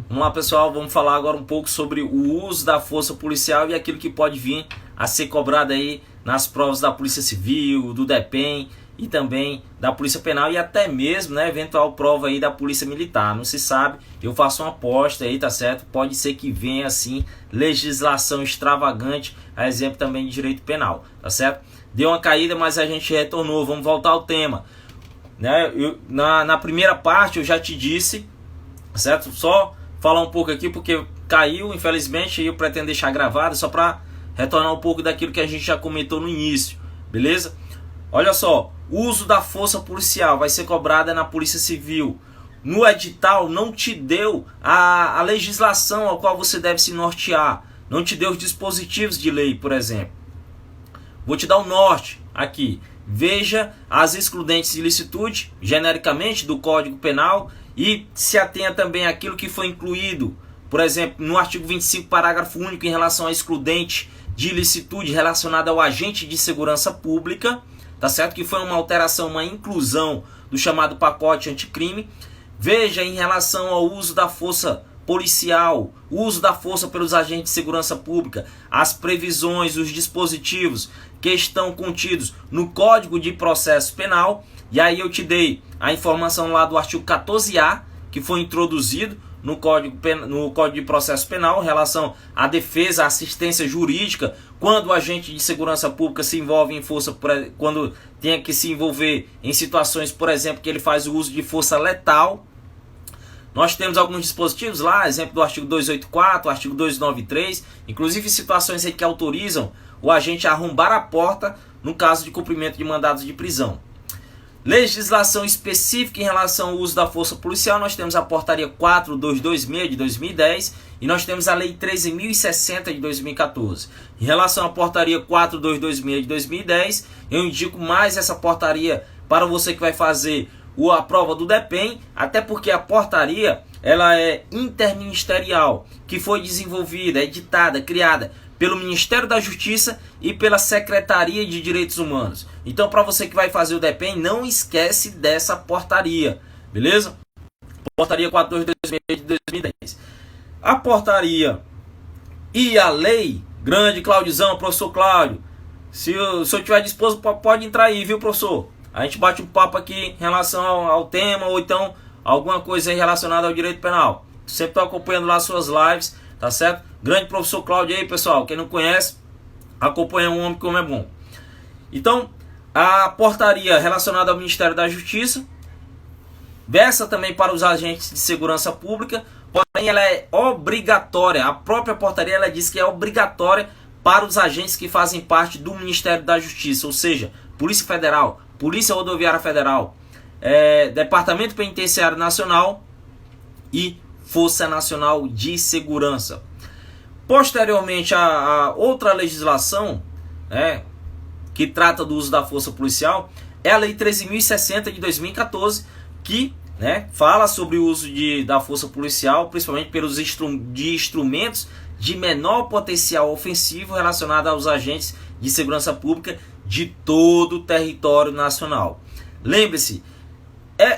Vamos lá, pessoal, vamos falar agora um pouco sobre o uso da força policial e aquilo que pode vir a ser cobrado aí nas provas da Polícia Civil, do DEPEN e também da Polícia Penal e até mesmo, né, eventual prova aí da Polícia Militar. Não se sabe, eu faço uma aposta aí, tá certo? Pode ser que venha assim legislação extravagante, a exemplo também de direito penal, tá certo? Deu uma caída, mas a gente retornou, vamos voltar ao tema. Né? Na primeira parte eu já te disse, certo? Só falar um pouco aqui porque caiu, infelizmente, e eu pretendo deixar gravado só para retornar um pouco daquilo que a gente já comentou no início, beleza? Olha só, o uso da força policial vai ser cobrada na Polícia Civil. No edital não te deu a legislação ao qual você deve se nortear, não te deu os dispositivos de lei, por exemplo. Vou te dar o norte aqui. Veja as excludentes de ilicitude, genericamente, do Código Penal e se atenha também àquilo que foi incluído, por exemplo, no artigo 25, parágrafo único, em relação à excludente de ilicitude relacionada ao agente de segurança pública, tá certo? Que foi uma alteração, uma inclusão do chamado pacote anticrime. Veja em relação ao uso da força policial, o uso da força pelos agentes de segurança pública, as previsões, os dispositivos que estão contidos no Código de Processo Penal. E aí eu te dei a informação lá do artigo 14A, que foi introduzido no Código de Processo Penal, em relação à defesa, à assistência jurídica, quando o agente de segurança pública se envolve em força, quando tem que se envolver em situações, por exemplo, que ele faz o uso de força letal. Nós temos alguns dispositivos lá, exemplo do artigo 284, artigo 293, inclusive situações aí que autorizam o agente a arrombar a porta no caso de cumprimento de mandados de prisão. Legislação específica em relação ao uso da força policial, nós temos a portaria 4226 de 2010 e nós temos a lei 13.060 de 2014. Em relação à portaria 4226 de 2010, eu indico mais essa portaria para você que vai fazer a prova do DEPEN, até porque a portaria ela é interministerial, que foi desenvolvida, editada, criada pelo Ministério da Justiça e pela Secretaria de Direitos Humanos. Então, para você que vai fazer o DEPEN, não esquece dessa portaria, beleza? Portaria 4226 de 2010. A portaria e a lei, grande Claudiozão, professor Cláudio, se eu estiver disposto, pode entrar aí, viu, professor? A gente bate um papo aqui em relação ao tema, ou então alguma coisa relacionada ao direito penal. Sempre estou acompanhando lá suas lives, tá certo? Grande professor Cláudio aí, pessoal. Quem não conhece, acompanha um homem como é bom. Então, a portaria relacionada ao Ministério da Justiça versa também para os agentes de segurança pública, porém ela é obrigatória. A própria portaria ela diz que é obrigatória para os agentes que fazem parte do Ministério da Justiça, ou seja, Polícia Federal, Polícia Rodoviária Federal, Departamento Penitenciário Nacional e Força Nacional de Segurança. Posteriormente, a outra legislação, que trata do uso da força policial é a Lei 13.060 de 2014, que fala sobre o uso da força policial, principalmente pelos instrumentos de menor potencial ofensivo relacionado aos agentes de segurança pública de todo o território nacional. Lembre-se,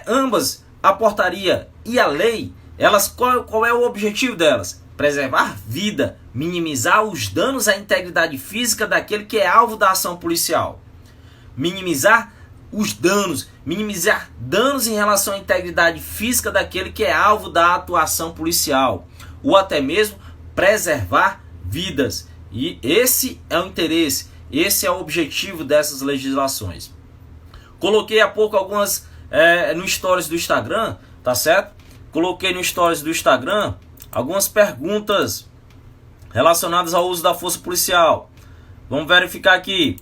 ambas, a portaria e a lei, qual é o objetivo delas? Preservar vida, minimizar os danos à integridade física daquele que é alvo da ação policial. Minimizar os danos, minimizar danos em relação à integridade física daquele que é alvo da atuação policial. Ou até mesmo preservar vidas. E esse é o interesse, esse é o objetivo dessas legislações. Coloquei há pouco algumas no stories do Instagram, tá certo? Coloquei no stories do Instagram algumas perguntas relacionadas ao uso da força policial. Vamos verificar aqui.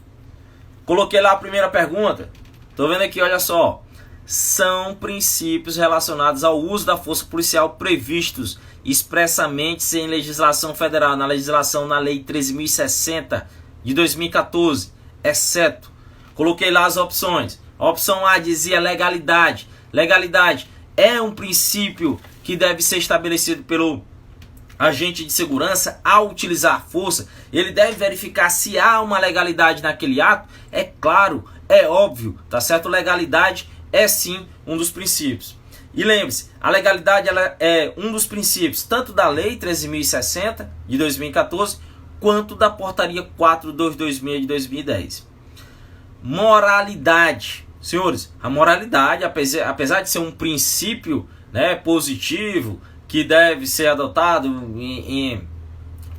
Coloquei lá a primeira pergunta. Tô vendo aqui, olha só. São princípios relacionados ao uso da força policial previstos expressamente em legislação federal, na Lei 13.060 de 2014, exceto. Coloquei lá as opções. A opção A dizia legalidade. Legalidade é um princípio que deve ser estabelecido pelo agente de segurança ao utilizar força. Ele deve verificar se há uma legalidade naquele ato. É claro, é óbvio, tá certo? Legalidade é sim um dos princípios. E lembre-se, a legalidade ela é um dos princípios tanto da Lei 13.060 de 2014 quanto da Portaria 4226 de 2010. Moralidade. Senhores, a moralidade, apesar de ser um princípio, né, positivo, que deve ser adotado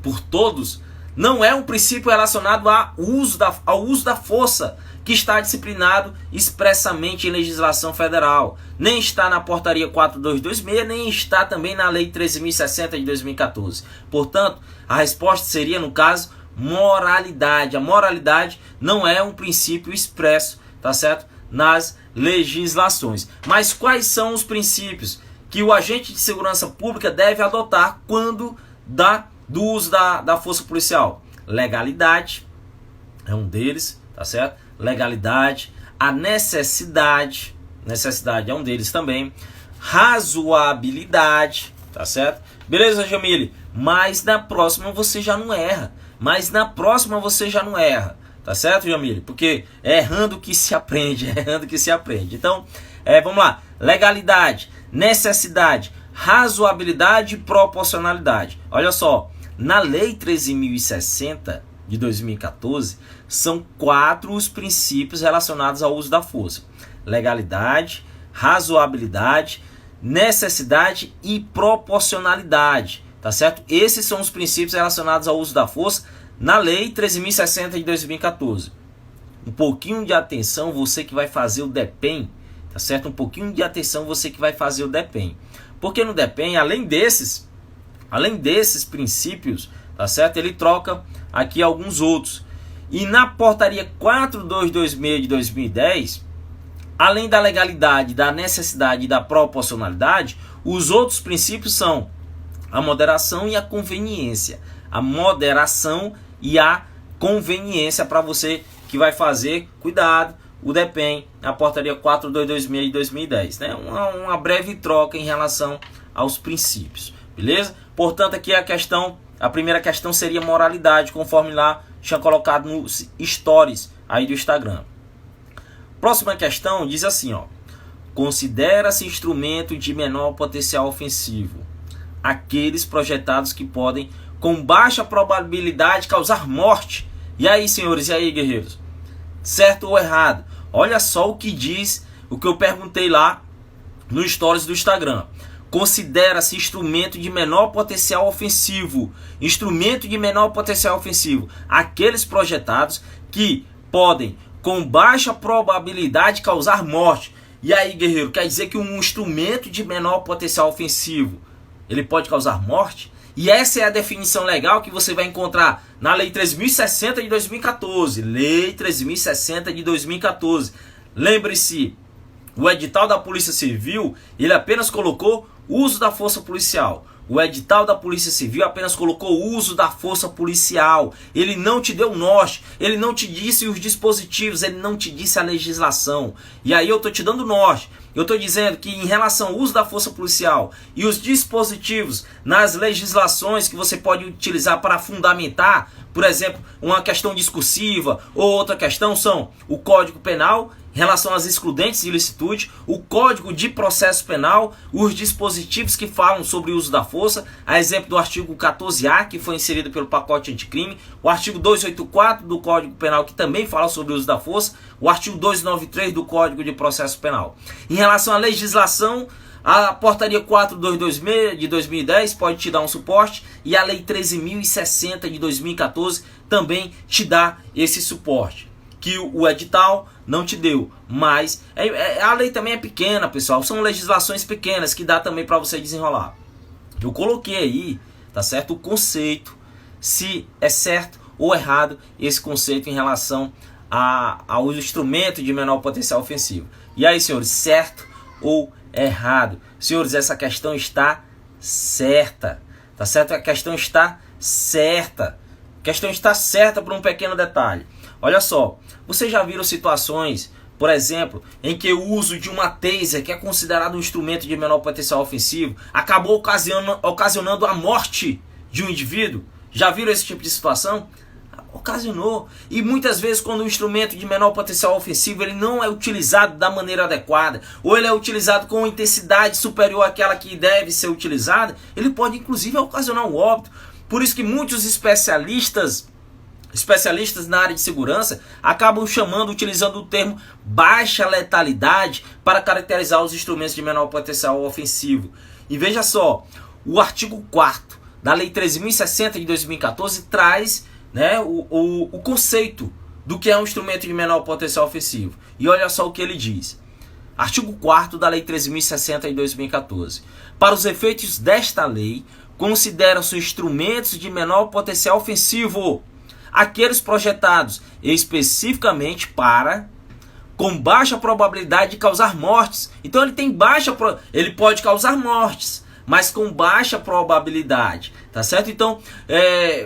por todos, não é um princípio relacionado ao uso da força, que está disciplinado expressamente em legislação federal. Nem está na Portaria 4226, nem está também na Lei 13.060 de 2014. Portanto, a resposta seria, no caso, moralidade. A moralidade não é um princípio expresso, tá certo, nas legislações. Mas quais são os princípios que o agente de segurança pública deve adotar quando do uso da força policial? Legalidade é um deles, tá certo? Legalidade, a necessidade é um deles também, razoabilidade, tá certo? Beleza, Jamile? Mas na próxima você já não erra. Tá certo, Jamile? Porque é errando que se aprende, Então, vamos lá. Legalidade, necessidade, razoabilidade e proporcionalidade. Olha só, na Lei 13.060 de 2014, são 4 os princípios relacionados ao uso da força: legalidade, razoabilidade, necessidade e proporcionalidade, tá certo? Esses são os princípios relacionados ao uso da força na Lei 13.060 de 2014. Um pouquinho de atenção, você que vai fazer o DEPEN, tá certo? Porque no DEPEN, além desses princípios, tá certo? Ele troca aqui alguns outros. E na Portaria 4226 de 2010, além da legalidade, da necessidade e da proporcionalidade, os outros princípios são a moderação e a conveniência. Para você que vai fazer, cuidado, o DEPEN, a Portaria 4226 de 2010, né? Uma breve troca em relação aos princípios, beleza? Portanto, aqui a primeira questão seria moralidade, conforme lá tinha colocado nos stories aí do Instagram. Próxima questão diz assim, ó: considera-se instrumento de menor potencial ofensivo aqueles projetados que podem, com baixa probabilidade, causar morte. E aí, senhores, e aí, guerreiros? Certo ou errado? Olha só o que diz, o que eu perguntei lá no stories do Instagram. Considera-se instrumento de menor potencial ofensivo. Aqueles projetados que podem, com baixa probabilidade, causar morte. E aí, guerreiro, quer dizer que um instrumento de menor potencial ofensivo, ele pode causar morte? E essa é a definição legal que você vai encontrar na Lei 13.060 de 2014. Lei 13.060 de 2014. Lembre-se, o edital da Polícia Civil, ele apenas colocou uso da força policial. O edital da Polícia Civil apenas colocou o uso da força policial. Ele não te deu norte, ele não te disse os dispositivos, ele não te disse a legislação. E aí eu estou te dando norte. Eu estou dizendo que em relação ao uso da força policial e os dispositivos nas legislações que você pode utilizar para fundamentar, por exemplo, uma questão discursiva ou outra questão, são o Código Penal em relação às excludentes de ilicitude, o Código de Processo Penal, os dispositivos que falam sobre o uso da força, a exemplo do artigo 14A, que foi inserido pelo pacote anticrime, o artigo 284 do Código Penal, que também fala sobre o uso da força, o artigo 293 do Código de Processo Penal. Em relação à legislação, a Portaria 4226 de 2010 pode te dar um suporte, e a Lei 13.060 de 2014 também te dá esse suporte, que o edital não te deu. Mas a lei também é pequena, pessoal. São legislações pequenas que dá também para você desenrolar. Eu coloquei aí, tá certo, o conceito, se é certo ou errado esse conceito em relação ao instrumento de menor potencial ofensivo. E aí, senhores, certo ou errado? Senhores, essa questão está certa, tá certo? A questão está certa. A questão está certa por um pequeno detalhe. Olha só, vocês já viram situações, por exemplo, em que o uso de uma taser, que é considerado um instrumento de menor potencial ofensivo, acabou ocasionando a morte de um indivíduo? Já viram esse tipo de situação? Ocasionou. E muitas vezes quando o instrumento de menor potencial ofensivo ele não é utilizado da maneira adequada, ou ele é utilizado com intensidade superior àquela que deve ser utilizada, ele pode inclusive ocasionar um óbito. Por isso que muitos especialistas na área de segurança acabam utilizando o termo baixa letalidade para caracterizar os instrumentos de menor potencial ofensivo. E veja só, o artigo 4º da Lei 13.060 de 2014 traz, né, o conceito do que é um instrumento de menor potencial ofensivo. E olha só o que ele diz. Artigo 4º da Lei 13.060 de 2014. Para os efeitos desta lei, consideram-se instrumentos de menor potencial ofensivo aqueles projetados especificamente para, com baixa probabilidade de causar mortes. Então ele pode causar mortes, mas com baixa probabilidade, tá certo? Então,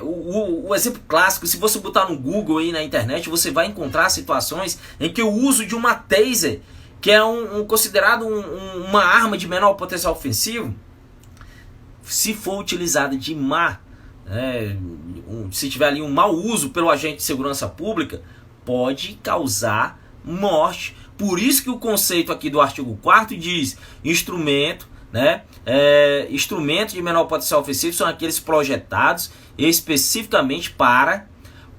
o exemplo clássico, se você botar no Google aí na internet, você vai encontrar situações em que o uso de uma taser, que é considerado uma arma de menor potencial ofensivo, se for utilizada de se tiver ali um mau uso pelo agente de segurança pública, pode causar morte. Por isso que o conceito aqui do artigo 4º diz instrumento de menor potencial ofensivo são aqueles projetados especificamente para,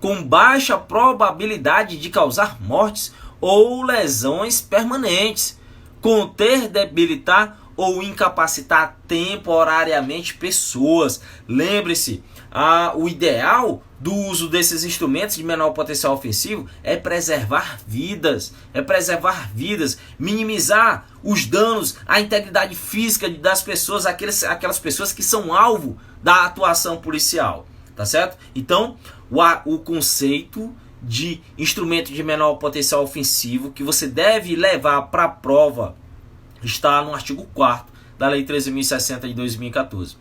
com baixa probabilidade de causar mortes ou lesões permanentes, conter, debilitar ou incapacitar temporariamente pessoas. Lembre-se, o ideal do uso desses instrumentos de menor potencial ofensivo é preservar vidas, minimizar os danos à integridade física das pessoas, aquelas pessoas que são alvo da atuação policial, tá certo? Então, o conceito de instrumento de menor potencial ofensivo que você deve levar para a prova está no artigo 4º da Lei 13.060 de 2014.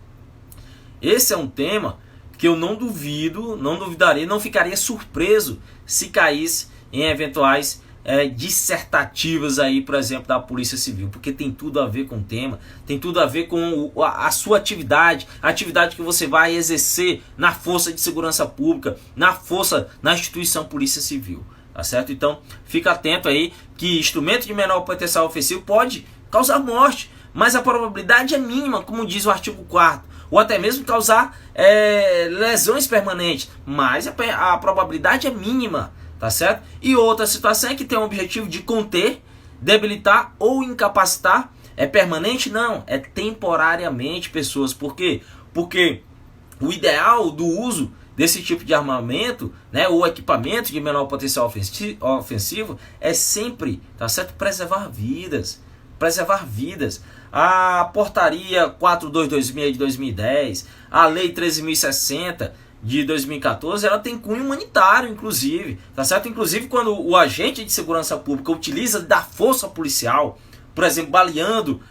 Esse é um tema que eu não duvidaria, não ficaria surpreso se caísse em eventuais dissertativas aí, por exemplo, da Polícia Civil, porque tem tudo a ver com o tema, tem tudo a ver com a sua atividade, a atividade que você vai exercer na Força de Segurança Pública, na instituição Polícia Civil, tá certo? Então, fica atento aí que instrumento de menor potencial ofensivo pode causar morte, mas a probabilidade é mínima, como diz o artigo 4º, ou até mesmo causar lesões permanentes, mas a probabilidade é mínima, tá certo? E outra situação é que tem o objetivo de conter, debilitar ou incapacitar. É permanente? Não, é temporariamente, pessoas. Por quê? Porque o ideal do uso desse tipo de armamento, ou equipamento de menor potencial ofensivo é sempre, tá certo? Preservar vidas. A portaria 4226 de 2010, a lei 13.060 de 2014, ela tem cunho humanitário, inclusive, tá certo? Inclusive quando o agente de segurança pública utiliza da força policial, por exemplo, baleando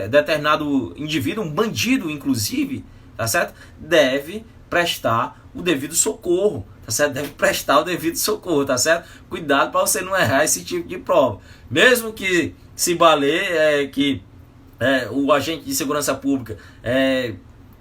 determinado indivíduo, um bandido inclusive, tá certo? Deve prestar o devido socorro, tá certo? Deve prestar o devido socorro, tá certo? Cuidado para você não errar esse tipo de prova. Mesmo que se baleie, o agente de segurança pública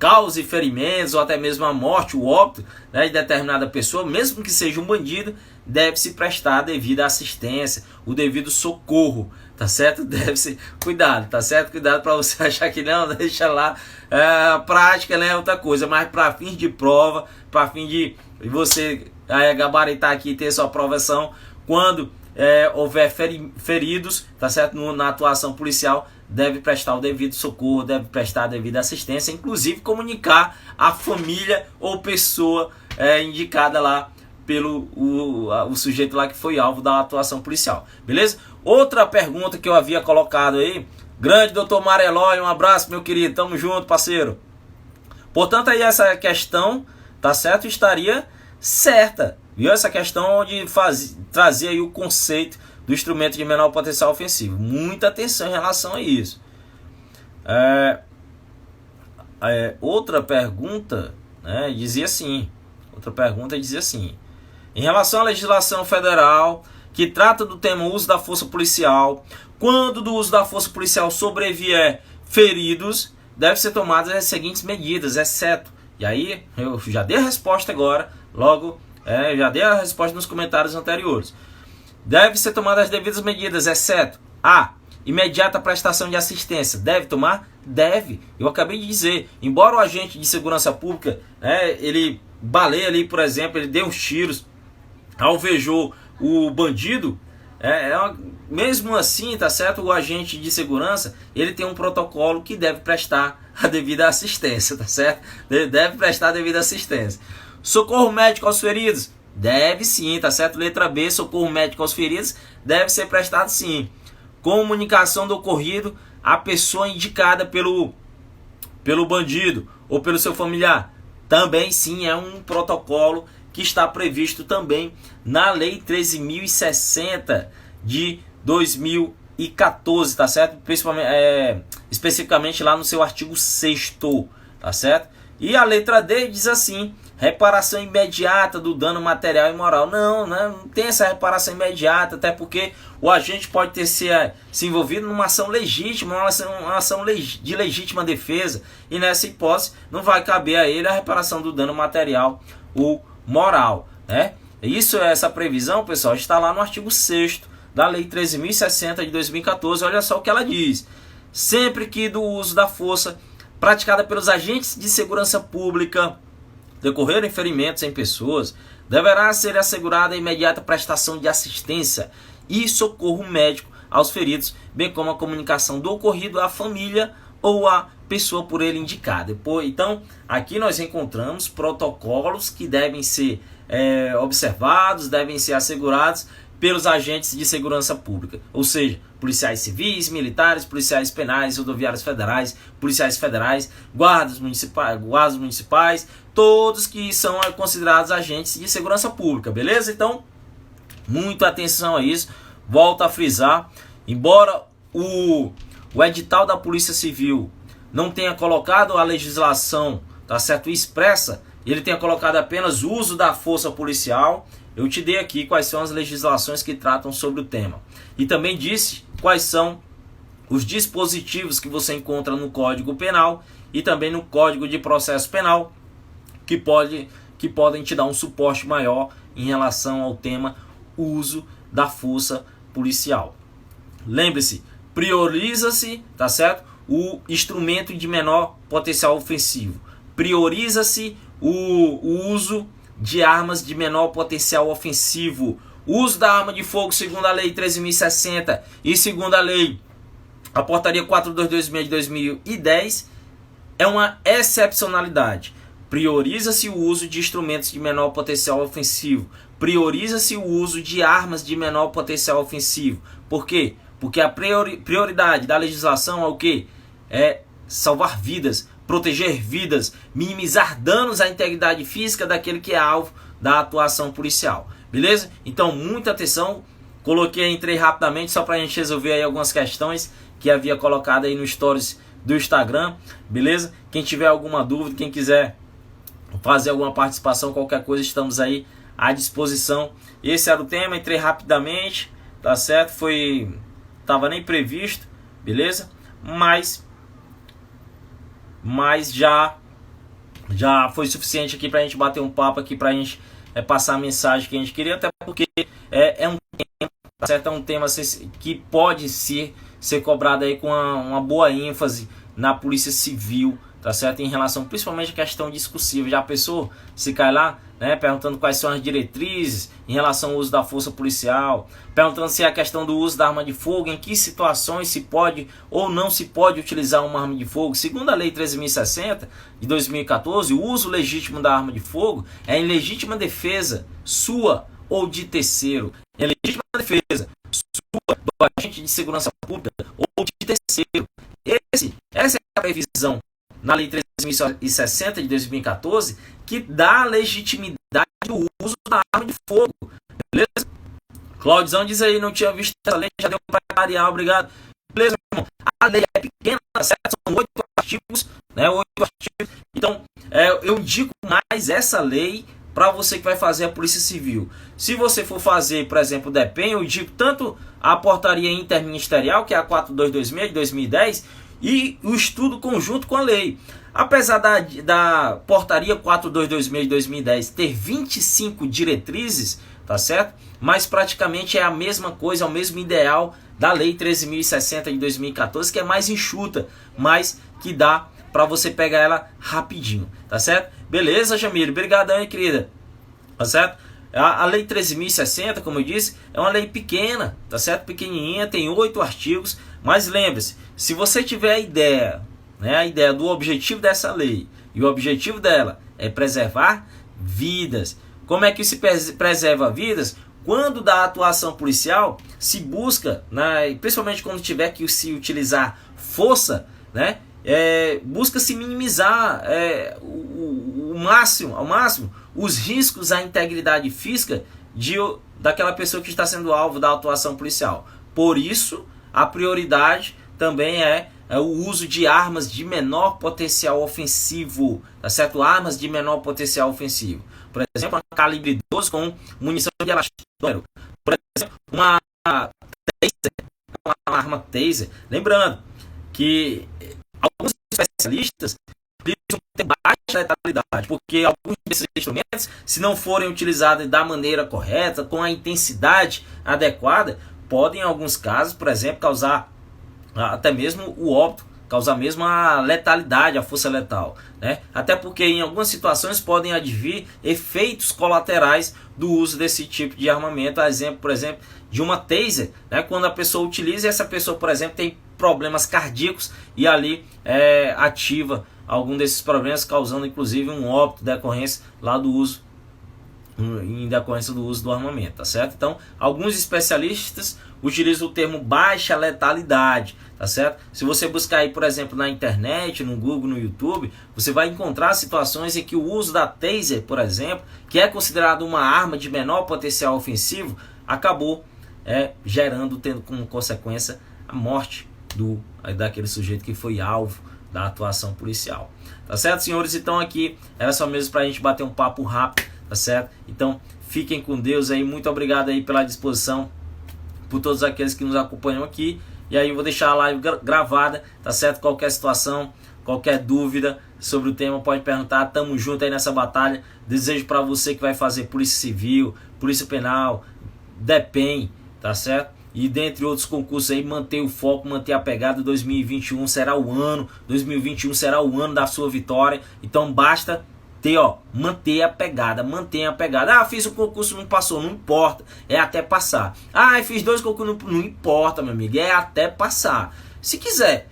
cause ferimentos ou até mesmo a morte, o óbito de determinada pessoa, mesmo que seja um bandido, deve-se prestar a devida assistência, o devido socorro, tá certo? Deve-se, cuidado, tá certo? Cuidado para você achar que não, deixa lá, a prática é outra coisa, mas para fins de prova, para fim de você gabaritar aqui e ter sua aprovação, quando houver feridos, tá certo? Na atuação policial, deve prestar o devido socorro, deve prestar a devida assistência, inclusive comunicar a família ou pessoa indicada lá pelo o sujeito lá que foi alvo da atuação policial, beleza? Outra pergunta que eu havia colocado aí, grande doutor Marelói, um abraço meu querido, tamo junto parceiro. Portanto aí essa questão, tá certo, estaria certa, viu? Essa questão de trazer aí o conceito do instrumento de menor potencial ofensivo. Muita atenção em relação a isso. Outra pergunta dizia assim, em relação à legislação federal que trata do tema uso da força policial, quando do uso da força policial sobrevier feridos, deve ser tomadas as seguintes medidas, exceto, e aí eu já dei a resposta agora, logo Já dei a resposta nos comentários anteriores. Deve ser tomada as devidas medidas, exceto a imediata prestação de assistência. Deve tomar? Deve. Eu acabei de dizer, embora o agente de segurança pública, ele baleia ali, por exemplo, ele deu uns tiros, alvejou o bandido, mesmo assim, tá certo? O agente de segurança, ele tem um protocolo que deve prestar a devida assistência, tá certo? Deve prestar a devida assistência. Socorro médico aos feridos? Deve sim, tá certo? Letra B, socorro médico aos feridos deve ser prestado sim. Comunicação do ocorrido à pessoa indicada pelo bandido ou pelo seu familiar? Também sim, é um protocolo que está previsto também na Lei 13.060 de 2014, tá certo? Principalmente, especificamente lá no seu artigo 6º, tá certo? E a letra D diz assim: reparação imediata do dano material e moral. Não tem essa reparação imediata, até porque o agente pode ter se envolvido numa ação legítima, uma ação de legítima defesa, e nessa hipótese não vai caber a ele a reparação do dano material ou moral, né? Essa previsão, pessoal, está lá no artigo 6º da Lei 13.060 de 2014. Olha só o que ela diz: sempre que do uso da força praticada pelos agentes de segurança pública decorrerem ferimentos em pessoas, deverá ser assegurada a imediata prestação de assistência e socorro médico aos feridos, bem como a comunicação do ocorrido à família ou à pessoa por ele indicada. Então, aqui nós encontramos protocolos que devem ser observados, devem ser assegurados pelos agentes de segurança pública, ou seja, policiais civis, militares, policiais penais, rodoviários federais, policiais federais, guardas municipais, todos que são considerados agentes de segurança pública, beleza? Então, muita atenção a isso. Volto a frisar, embora o edital da Polícia Civil não tenha colocado a legislação, tá certo, expressa, ele tenha colocado apenas o uso da força policial, eu te dei aqui quais são as legislações que tratam sobre o tema. E também disse quais são os dispositivos que você encontra no Código Penal e também no Código de Processo Penal, que podem te dar um suporte maior em relação ao tema uso da força policial. Lembre-se, prioriza-se, tá certo, o instrumento de menor potencial ofensivo. Prioriza-se o uso de armas de menor potencial ofensivo. O uso da arma de fogo, segundo a Lei 13.060 e segundo a Lei, a Portaria 4226 de 2010, é uma excepcionalidade. Prioriza-se o uso de instrumentos de menor potencial ofensivo. Prioriza-se o uso de armas de menor potencial ofensivo. Por quê? Porque a prioridade da legislação é o quê? É salvar vidas, proteger vidas, minimizar danos à integridade física daquele que é alvo da atuação policial. Beleza? Então, muita atenção. Entrei rapidamente só para a gente resolver aí algumas questões que havia colocado aí no stories do Instagram. Beleza? Quem tiver alguma dúvida, quem quiser fazer alguma participação, qualquer coisa, estamos aí à disposição. Esse era o tema, entrei rapidamente, tá certo? Tava nem previsto, beleza? Mas já foi suficiente aqui pra gente bater um papo aqui, pra gente passar a mensagem que a gente queria, até porque é um tema, tá certo? É um tema que pode ser cobrado aí com uma boa ênfase na Polícia Civil, tá certo? Em relação principalmente à questão discursiva. Já pensou se cai lá, né, perguntando quais são as diretrizes em relação ao uso da força policial, perguntando se é a questão do uso da arma de fogo, em que situações se pode ou não se pode utilizar uma arma de fogo. Segundo a Lei 13.060 de 2014, o uso legítimo da arma de fogo é em legítima defesa sua ou de terceiro. É legítima defesa sua, do agente de segurança pública ou de terceiro. Essa é a previsão na Lei 13.060 de 2014, que dá legitimidade ao uso da arma de fogo. Beleza? Claudiozão diz aí, não tinha visto essa lei, já deu para clarear, obrigado. Beleza, irmão? A lei é pequena, certo? São 8 artigos, né? 8 artigos. Então, eu indico mais essa lei para você que vai fazer a Polícia Civil. Se você for fazer, por exemplo, o DEPEN, eu indico tanto a portaria interministerial, que é a 4226 de 2010, e o estudo conjunto com a lei. Apesar da portaria 4.226 de 2010 ter 25 diretrizes, tá certo? Mas praticamente é a mesma coisa, é o mesmo ideal da lei 13.060 de 2014, que é mais enxuta, mas que dá para você pegar ela rapidinho, tá certo? Beleza, Jamile? Obrigadão aí, querida. Tá certo? A lei 13.060, como eu disse, é uma lei pequena, tá certo? Pequenininha, tem 8 artigos, mas lembre-se, se você tiver a ideia, né, a ideia do objetivo dessa lei, e o objetivo dela é preservar vidas. Como é que se preserva vidas? Quando da atuação policial se busca, né, principalmente quando tiver que se utilizar força, né, busca se minimizar ao máximo os riscos à integridade física daquela pessoa que está sendo alvo da atuação policial. Por isso, a prioridade também é o uso de armas de menor potencial ofensivo, tá certo? Armas de menor potencial ofensivo. Por exemplo, uma calibre 12 com munição de elastômero. Por exemplo, uma taser, uma arma taser. Lembrando que alguns especialistas tem baixa letalidade, porque alguns desses instrumentos, se não forem utilizados da maneira correta, com a intensidade adequada, podem em alguns casos, por exemplo, causar até mesmo o óbito, causar mesmo a letalidade, a força letal, né? Até porque em algumas situações podem advir efeitos colaterais do uso desse tipo de armamento. Exemplo, por exemplo, de uma taser, né? Quando a pessoa utiliza e essa pessoa, por exemplo, tem problemas cardíacos e ali ativa algum desses problemas, causando inclusive um óbito decorrência lá do uso, em decorrência do uso do armamento, tá certo? Então, alguns especialistas utilizam o termo baixa letalidade, tá certo? Se você buscar aí, por exemplo, na internet, no Google, no YouTube, você vai encontrar situações em que o uso da taser, por exemplo, que é considerado uma arma de menor potencial ofensivo, acabou tendo como consequência a morte daquele sujeito que foi alvo da atuação policial. Tá certo, senhores? Então aqui era só mesmo pra gente bater um papo rápido, tá certo? Então fiquem com Deus aí, muito obrigado aí pela disposição, por todos aqueles que nos acompanham aqui. E aí eu vou deixar a live gravada, tá certo? Qualquer situação, qualquer dúvida sobre o tema, pode perguntar. Tamo junto aí nessa batalha. Desejo para você que vai fazer Polícia Civil, Polícia Penal, DEPEN, tá certo? E dentre outros concursos aí, manter o foco, manter a pegada. 2021 será o ano, 2021 será o ano da sua vitória. Então basta manter a pegada, mantenha a pegada. Fiz um concurso, não passou, não importa, é até passar. Fiz 2 concursos, não importa, meu amigo, é até passar. Se quiser,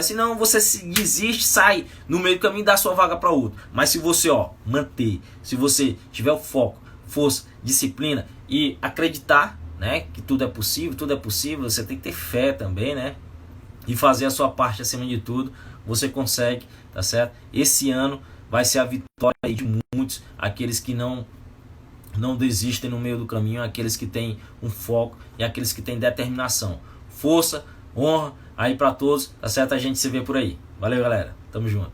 senão você se desiste, sai no meio do caminho e dá sua vaga para outro. Mas se você manter, se você tiver o foco, força, disciplina e acreditar, né, que tudo é possível, você tem que ter fé também, né, e fazer a sua parte acima de tudo, você consegue, tá certo? Esse ano vai ser a vitória aí de muitos, aqueles que não desistem no meio do caminho, aqueles que têm um foco e aqueles que têm determinação. Força, honra aí para todos, tá certo? A gente se vê por aí. Valeu, galera. Tamo junto.